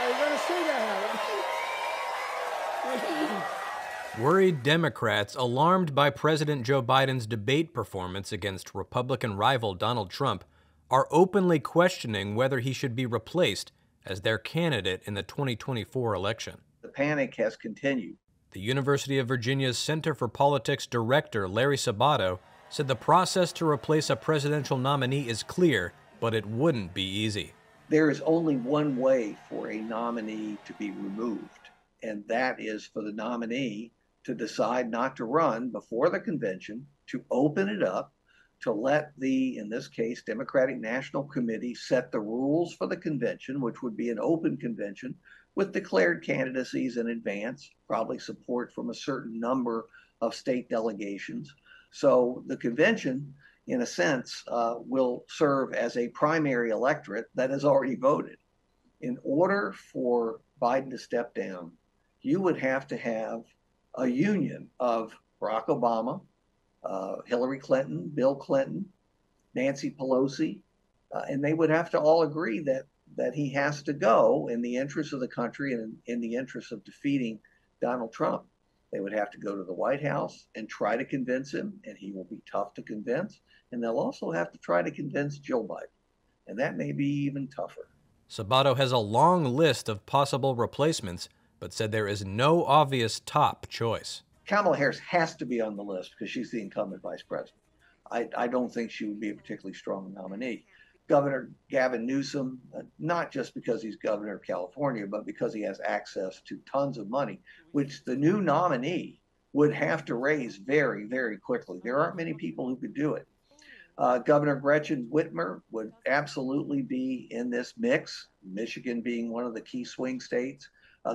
Are you going to see that happen? Worried Democrats, alarmed by President Joe Biden's debate performance against Republican rival Donald Trump, are openly questioning whether he should be replaced as their candidate in the 2024 election. The panic has continued. The University of Virginia's Center for Politics director, Larry Sabato, said the process to replace a presidential nominee is clear, but it wouldn't be easy. There is only one way for a nominee to be removed, and that is for the nominee to decide not to run before the convention, to open it up, to let the, in this case, Democratic National Committee set the rules for the convention, which would be an open convention with declared candidacies in advance, probably support from a certain number of state delegations. So the convention, in a sense, will serve as a primary electorate that has already voted. In order for Biden to step down, you would have to have a union of Barack Obama, Hillary Clinton, Bill Clinton, Nancy Pelosi, and they would have to all agree that he has to go in the interest of the country and in the interest of defeating Donald Trump. They would have to go to the White House and try to convince him, and he will be tough to convince. And they'll also have to try to convince Joe Biden, and that may be even tougher. Sabato has a long list of possible replacements, but said there is no obvious top choice. Kamala Harris has to be on the list because she's the incumbent vice president. I don't think she would be a particularly strong nominee. Governor Gavin Newsom, not just because he's governor of California, but because he has access to tons of money, which the new nominee would have to raise very, very quickly. There aren't many people who could do it. Governor Gretchen Whitmer would absolutely be in this mix, Michigan being one of the key swing states.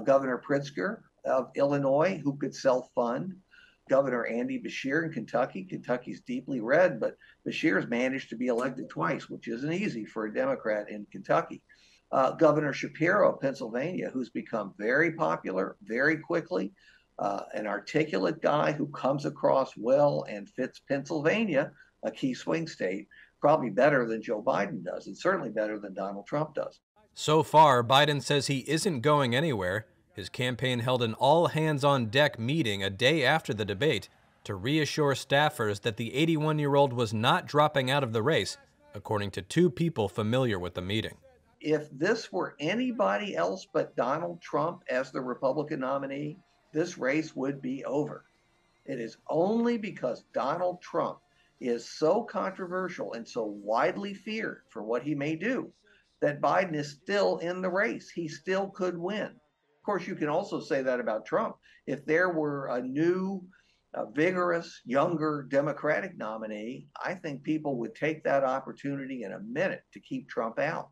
Governor Pritzker of Illinois, who could self-fund. Governor Andy Beshear in Kentucky. Kentucky's deeply red, but Beshear's managed to be elected twice, which isn't easy for a Democrat in Kentucky. Governor Shapiro of Pennsylvania, who's become very popular very quickly, an articulate guy who comes across well and fits Pennsylvania, a key swing state, probably better than Joe Biden does, and certainly better than Donald Trump does. So far, Biden says he isn't going anywhere. His campaign held an all-hands-on-deck meeting a day after the debate to reassure staffers that the 81-year-old was not dropping out of the race, according to two people familiar with the meeting. If this were anybody else but Donald Trump as the Republican nominee, this race would be over. It is only because Donald Trump is so controversial and so widely feared for what he may do that Biden is still in the race. He still could win. Of course, you can also say that about Trump. If there were a new, vigorous, younger Democratic nominee, I think people would take that opportunity in a minute to keep Trump out.